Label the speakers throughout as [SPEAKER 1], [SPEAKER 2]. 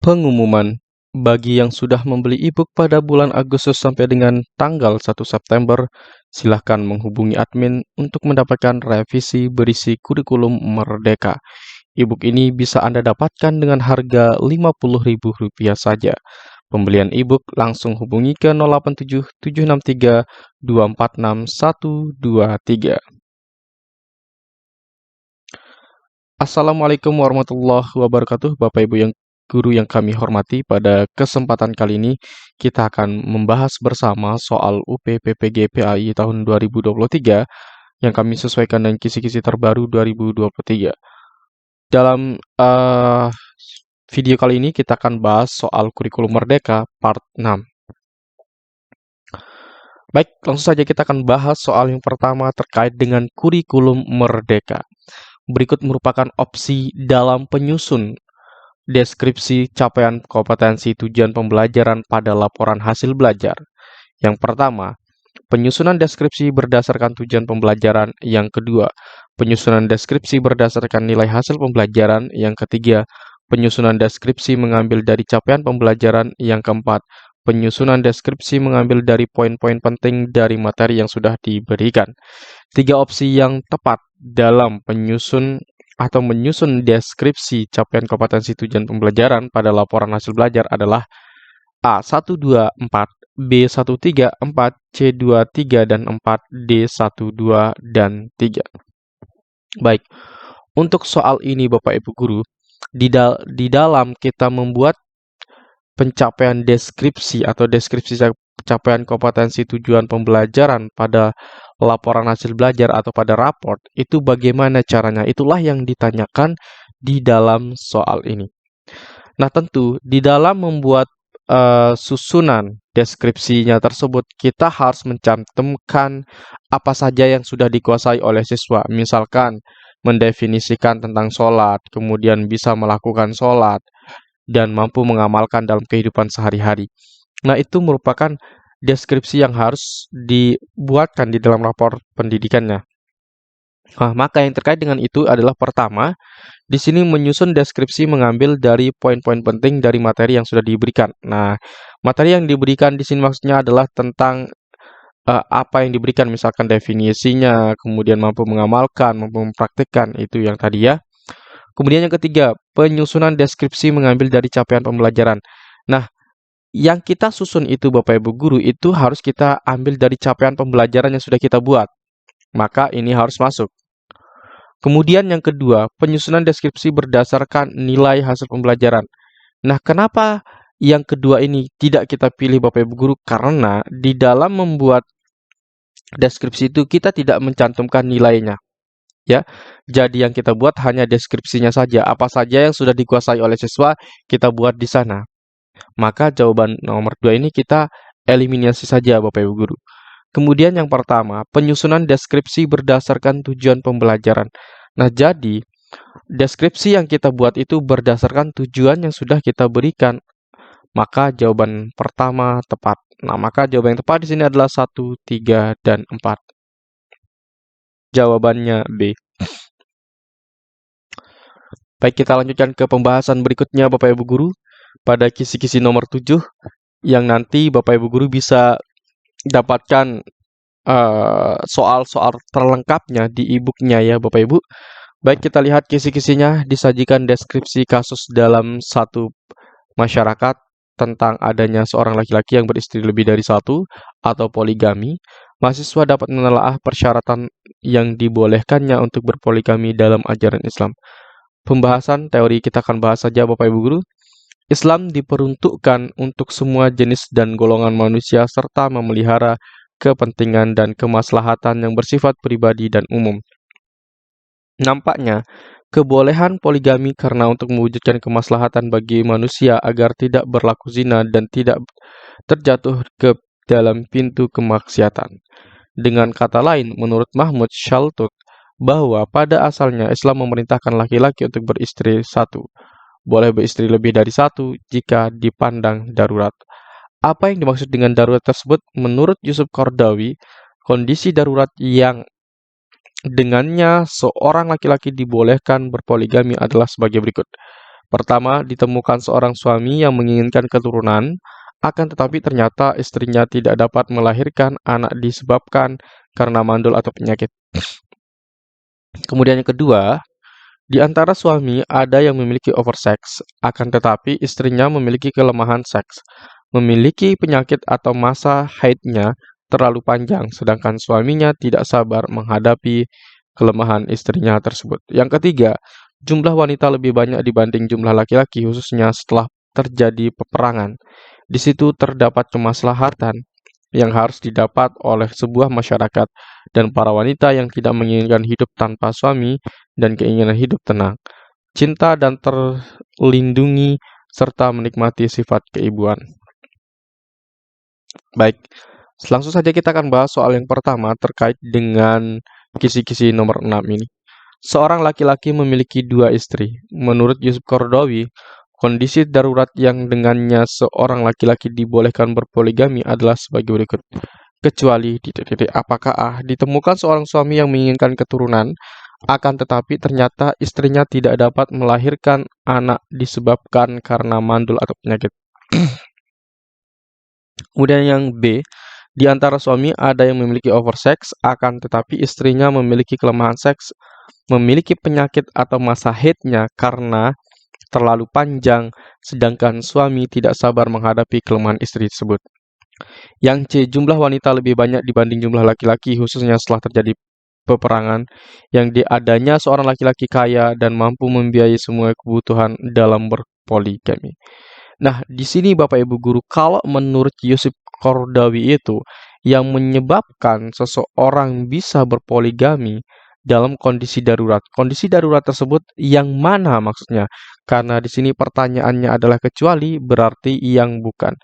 [SPEAKER 1] Pengumuman bagi yang sudah membeli e-book pada bulan Agustus sampai dengan tanggal 1 September, silahkan menghubungi admin untuk mendapatkan revisi berisi kurikulum Merdeka. E-book ini bisa Anda dapatkan dengan harga Rp50.000 saja. Pembelian e-book langsung hubungi ke 087 763 246 123. Assalamualaikum warahmatullahi wabarakatuh, Bapak Ibu yang guru yang kami hormati. Pada kesempatan kali ini kita akan membahas bersama soal UP PPG PAI tahun 2023 yang kami sesuaikan dengan kisi-kisi terbaru 2023. Dalam video kali ini kita akan bahas soal kurikulum Merdeka part 6. Baik, langsung saja kita akan bahas soal yang pertama terkait dengan kurikulum Merdeka. Berikut merupakan opsi dalam penyusun deskripsi capaian kompetensi tujuan pembelajaran pada laporan hasil belajar. Yang pertama, penyusunan deskripsi berdasarkan tujuan pembelajaran. Yang kedua, penyusunan deskripsi berdasarkan nilai hasil pembelajaran. Yang ketiga, penyusunan deskripsi mengambil dari capaian pembelajaran. Yang keempat, penyusunan deskripsi mengambil dari poin-poin penting dari materi yang sudah diberikan. Tiga opsi yang tepat dalam menyusun deskripsi capaian kompetensi tujuan pembelajaran pada laporan hasil belajar adalah A124, B134, C23 dan 4, D12 dan 3. Baik, untuk soal ini Bapak Ibu Guru, di dalam kita membuat pencapaian deskripsi atau deskripsi capaian kompetensi tujuan pembelajaran pada laporan hasil belajar atau pada raport, itu bagaimana caranya? Itulah yang ditanyakan di dalam soal ini. Nah, tentu di dalam membuat susunan deskripsinya tersebut, kita harus mencantumkan apa saja yang sudah dikuasai oleh siswa. Misalkan mendefinisikan tentang sholat, kemudian bisa melakukan sholat, dan mampu mengamalkan dalam kehidupan sehari-hari. Nah, itu merupakan deskripsi yang harus dibuatkan di dalam rapor pendidikannya. Nah, maka yang terkait dengan itu adalah pertama, di sini menyusun deskripsi mengambil dari poin-poin penting dari materi yang sudah diberikan. Nah, materi yang diberikan di sini maksudnya adalah tentang apa yang diberikan, misalkan definisinya, kemudian mampu mengamalkan, mampu mempraktikkan, itu yang tadi ya. Kemudian yang ketiga, penyusunan deskripsi mengambil dari capaian pembelajaran. Nah, yang kita susun itu Bapak Ibu Guru itu harus kita ambil dari capaian pembelajaran yang sudah kita buat. Maka ini harus masuk. Kemudian yang kedua, penyusunan deskripsi berdasarkan nilai hasil pembelajaran. Nah, kenapa yang kedua ini tidak kita pilih Bapak Ibu Guru? Karena di dalam membuat deskripsi itu kita tidak mencantumkan nilainya. Ya, jadi yang kita buat hanya deskripsinya saja. Apa saja yang sudah dikuasai oleh siswa kita buat di sana. Maka jawaban nomor 2 ini kita eliminasi saja Bapak Ibu Guru. Kemudian yang pertama, penyusunan deskripsi berdasarkan tujuan pembelajaran. Nah, jadi deskripsi yang kita buat itu berdasarkan tujuan yang sudah kita berikan. Maka jawaban pertama tepat. Nah, maka jawaban yang tepat di sini adalah 1, 3, dan 4. Jawabannya B. Baik, kita lanjutkan ke pembahasan berikutnya Bapak Ibu Guru. Pada kisi-kisi nomor 7, yang nanti Bapak Ibu Guru bisa dapatkan soal-soal terlengkapnya di e-booknya ya Bapak Ibu. Baik, kita lihat kisi-kisinya. Disajikan deskripsi kasus dalam satu masyarakat tentang adanya seorang laki-laki yang beristri lebih dari satu atau poligami. Mahasiswa dapat menelaah persyaratan yang dibolehkannya untuk berpoligami dalam ajaran Islam. Pembahasan teori kita akan bahas saja Bapak Ibu Guru. Islam diperuntukkan untuk semua jenis dan golongan manusia serta memelihara kepentingan dan kemaslahatan yang bersifat pribadi dan umum. Nampaknya, kebolehan poligami karena untuk mewujudkan kemaslahatan bagi manusia agar tidak berlaku zina dan tidak terjatuh ke dalam pintu kemaksiatan. Dengan kata lain, menurut Mahmud Shaltut, bahwa pada asalnya Islam memerintahkan laki-laki untuk beristri satu. Boleh beristri lebih dari satu jika dipandang darurat. Apa yang dimaksud dengan darurat tersebut? Menurut Yusuf Qardawi, kondisi darurat yang dengannya seorang laki-laki dibolehkan berpoligami adalah sebagai berikut. Pertama, ditemukan seorang suami yang menginginkan keturunan, akan tetapi ternyata istrinya tidak dapat melahirkan anak disebabkan karena mandul atau penyakit. Kemudian yang kedua, di antara suami ada yang memiliki oversex, akan tetapi istrinya memiliki kelemahan seks, memiliki penyakit atau masa haidnya terlalu panjang, sedangkan suaminya tidak sabar menghadapi kelemahan istrinya tersebut. Yang ketiga, jumlah wanita lebih banyak dibanding jumlah laki-laki, khususnya setelah terjadi peperangan. Di situ terdapat kemaslahatan yang harus didapat oleh sebuah masyarakat dan para wanita yang tidak menginginkan hidup tanpa suami dan keinginan hidup tenang, cinta dan terlindungi serta menikmati sifat keibuan. Baik, langsung saja kita akan bahas soal yang pertama terkait dengan kisi-kisi nomor 6 ini. Seorang laki-laki memiliki 2 istri. Menurut Yusuf Qaradawi, kondisi darurat yang dengannya seorang laki-laki dibolehkan berpoligami adalah sebagai berikut. Kecuali apakah ditemukan seorang suami yang menginginkan keturunan, akan tetapi ternyata istrinya tidak dapat melahirkan anak disebabkan karena mandul atau penyakit. Kemudian yang B, di antara suami ada yang memiliki oversex, akan tetapi istrinya memiliki kelemahan seks, memiliki penyakit atau masa haidnya karena terlalu panjang, sedangkan suami tidak sabar menghadapi kelemahan istri tersebut. Yang C, jumlah wanita lebih banyak dibanding jumlah laki-laki, khususnya setelah terjadi peperangan. Yang D, adanya seorang laki-laki kaya dan mampu membiayai semua kebutuhan dalam berpoligami. Nah, di sini Bapak Ibu Guru, kalau menurut Yusuf Qaradawi itu, yang menyebabkan seseorang bisa berpoligami dalam kondisi darurat. Kondisi darurat tersebut yang mana maksudnya? Karena di sini pertanyaannya adalah kecuali, berarti yang bukan.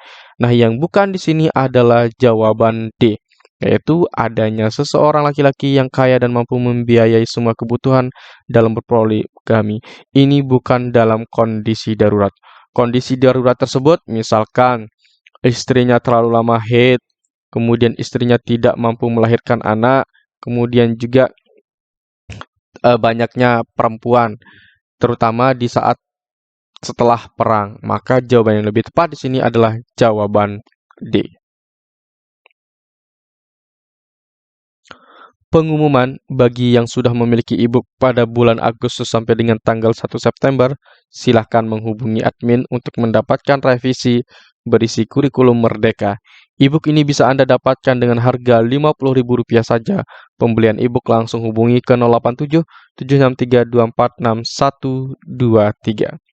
[SPEAKER 1] Nah, yang bukan di sini adalah jawaban D, yaitu adanya seseorang laki-laki yang kaya dan mampu membiayai semua kebutuhan dalam berpoligami. Ini bukan dalam kondisi darurat. Kondisi darurat tersebut misalkan istrinya terlalu lama haid, kemudian istrinya tidak mampu melahirkan anak, kemudian juga banyaknya perempuan, terutama di saat setelah perang. Maka jawaban yang lebih tepat di sini adalah jawaban D. Pengumuman bagi yang sudah memiliki e-book pada bulan Agustus sampai dengan tanggal 1 September, silahkan menghubungi admin untuk mendapatkan revisi berisi kurikulum Merdeka. E-book ini bisa Anda dapatkan dengan harga Rp50.000 saja. Pembelian e-book langsung hubungi ke 087 763 246 123.